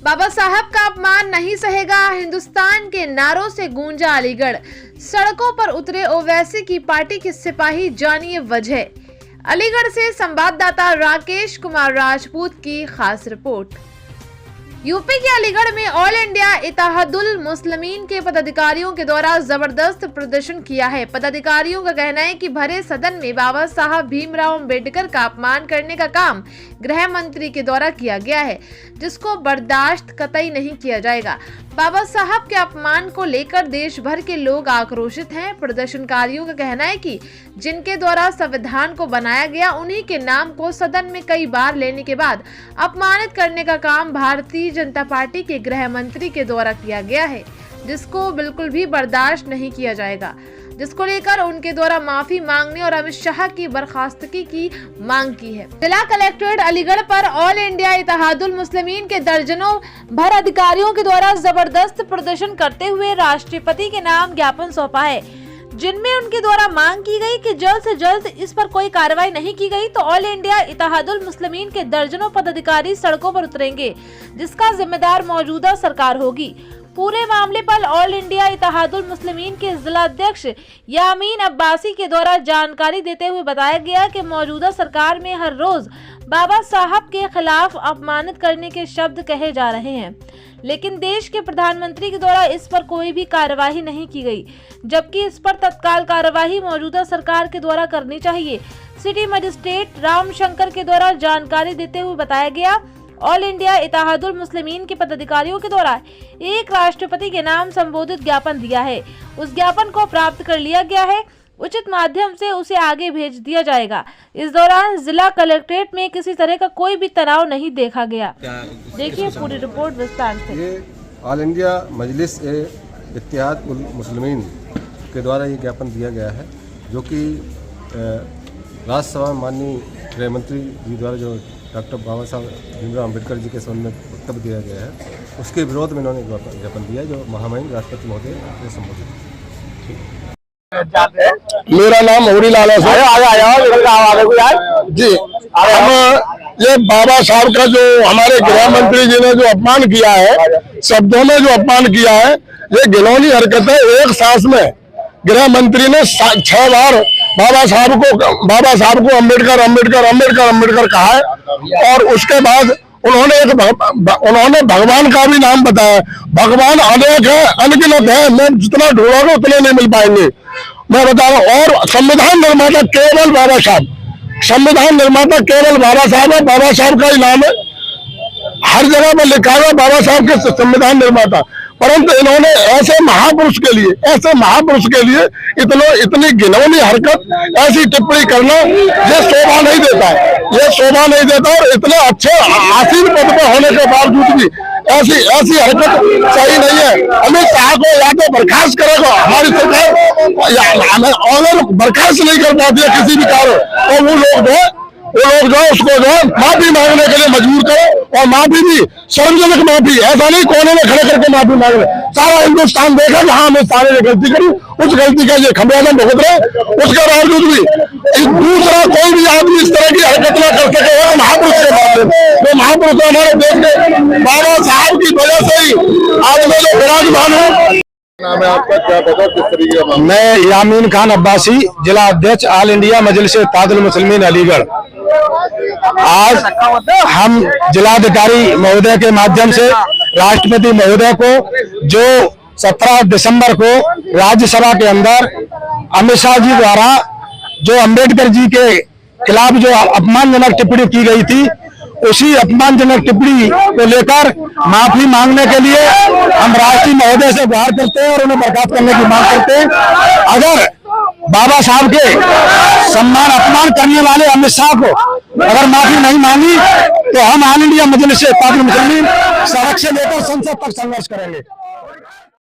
बाबा साहब का अपमान नहीं सहेगा, हिंदुस्तान के नारों से गूंजा अलीगढ़। सड़कों पर उतरे ओवैसी की पार्टी के सिपाही, जानिए वजह। अलीगढ़ से संवाददाता राकेश कुमार राजपूत की खास रिपोर्ट। यूपी के अलीगढ़ में ऑल इंडिया इत्तेहादुल मुस्लिमीन के पदाधिकारियों के द्वारा जबरदस्त प्रदर्शन किया है। पदाधिकारियों का कहना है कि भरे सदन में बाबा साहब भीमराव अंबेडकर का अपमान करने का काम गृह मंत्री के द्वारा किया गया है, जिसको बर्दाश्त कतई नहीं किया जाएगा। बाबा साहब के अपमान को लेकर देश भर के लोग आक्रोशित हैं। प्रदर्शनकारियों का कहना है कि जिनके द्वारा संविधान को बनाया गया, उन्हीं के नाम को सदन में कई बार लेने के बाद अपमानित करने का काम भारतीय जनता पार्टी के गृह मंत्री के द्वारा किया गया है, जिसको बिल्कुल भी बर्दाश्त नहीं किया जाएगा, जिसको लेकर उनके द्वारा माफी मांगने और अमित शाह की बर्खास्तगी की मांग की है। जिला कलेक्ट्रेट अलीगढ़ पर ऑल इंडिया इत्तेहादुल मुस्लिमीन के दर्जनों भर अधिकारियों के द्वारा जबरदस्त प्रदर्शन करते हुए राष्ट्रपति के नाम ज्ञापन सौंपा है, जिनमें उनके द्वारा मांग की गई कि जल्द से जल्द इस पर कोई कार्रवाई नहीं की गई तो ऑल इंडिया इत्तेहादुल मुस्लिमीन के दर्जनों पदाधिकारी सड़कों पर उतरेंगे, जिसका जिम्मेदार मौजूदा सरकार होगी। पूरे मामले पर ऑल इंडिया इत्तेहादुल मुस्लिमीन के जिला अध्यक्ष यामीन अब्बासी के द्वारा जानकारी देते हुए बताया गया कि मौजूदा सरकार में हर रोज बाबा साहब के खिलाफ अपमानित करने के शब्द कहे जा रहे हैं, लेकिन देश के प्रधानमंत्री के द्वारा इस पर कोई भी कार्यवाही नहीं की गई, जबकि इस पर तत्काल कार्यवाही मौजूदा सरकार के द्वारा करनी चाहिए। सिटी मजिस्ट्रेट रामशंकर के द्वारा जानकारी देते हुए बताया गया, ऑल इंडिया इत्तेहादुल मुस्लिमीन के पदाधिकारियों के द्वारा एक राष्ट्रपति के नाम संबोधित ज्ञापन दिया है। उस ज्ञापन को प्राप्त कर लिया गया है, उचित माध्यम से उसे आगे भेज दिया जाएगा। इस दौरान जिला कलेक्ट्रेट में किसी तरह का कोई भी तनाव नहीं देखा गया। देखिए पूरी रिपोर्ट विस्तार से। ये ऑल इंडिया मजलिस इत्तेहादुल मुस्लिमीन के द्वारा ये ज्ञापन दिया गया है, जो कि राज्यसभा में माननीय गृह मंत्री जी द्वारा जो डॉक्टर बाबा साहब भीमराव अम्बेडकर जी के सामने वक्तव्य दिया गया है, उसके विरोध में इन्होंने ज्ञापन दिया, जो महामहिम राष्ट्रपति महोदय ने संबोधित। मेरा नाम होरीलाल है जी। हम ये बाबा साहब का जो हमारे गृह मंत्री जी ने जो अपमान किया है, शब्दों में जो अपमान किया है, ये घिनौनी हरकत है। एक सांस में गृह मंत्री ने 6 बार बाबा साहब को अम्बेडकर अम्बेडकर अम्बेडकर अम्बेडकर कहा है, और उसके बाद उन्होंने भगवान का भी नाम बताया। भगवान अनेक है, अनगिनत है, मैं जितना ढूंढोगे उतने नहीं मिल पाएंगे, मैं बता रहा हूँ। और संविधान निर्माता केवल बाबा साहब, संविधान निर्माता केवल बाबा साहब है। बाबा साहब का ही नाम है, हर जगह पर लिखा हुआ बाबा साहब के संविधान निर्माता। परंतु इन्होंने ऐसे महापुरुष के लिए इतनी घिनौनी हरकत, ऐसी टिप्पणी करना, ये शोभा नहीं देता है, ये शोभा नहीं देता। और इतने अच्छे आसीन पद पर होने के बावजूद भी ऐसी हरकत सही नहीं है। अमित शाह को या तो बर्खास्त करेगा हमारी सरकार, अगर बर्खास्त नहीं कर पाती है किसी भी कारण, तो वो लोग जो उसको जो माफी मांगने के लिए मजबूर करो, और माफी भी सार्वजनिक माफी, ऐसा नहीं कोने में खड़े करके माफी मांग रहे। सारा हिंदुस्तान देखा कि हाँ हमने सारे ने गलती करी, उस गलती का ये खमियाजा भुगत रहे। उसके बावजूद भी दूसरा कोई भी आदमी इस तरह की हरकत न कर सके। महापुरुष के मामले में जो महापुरुष हमारे देश के बाबा साहब की वजह से ही आज में जो विराजमान है। नाम है आपका, क्या पता किस तरीके का? मैं यामीन खान अब्बासी, जिला अध्यक्ष ऑल इंडिया मजलिस इत्तेहादुल मुस्लिमीन अलीगढ़। आज हम जिलाधिकारी महोदय के माध्यम से राष्ट्रपति महोदय को, जो 17 दिसंबर को राज्यसभा के अंदर अमित शाह जी द्वारा जो अम्बेडकर जी के खिलाफ जो अपमानजनक टिप्पणी की गई थी, उसी अपमानजनक टिप्पणी को लेकर माफी मांगने के लिए हम राष्ट्रीय महोदय से गुहार करते हैं और उन्हें बर्खास्त करने की मांग करते हैं। अगर बाबा साहब के अपमान करने वाले अमित शाह को अगर माफी नहीं मांगी, तो हम ऑल इंडिया मजलिस इत्तेहादुल मुस्लिमीन सड़क से लेकर संसद तक संघर्ष करेंगे।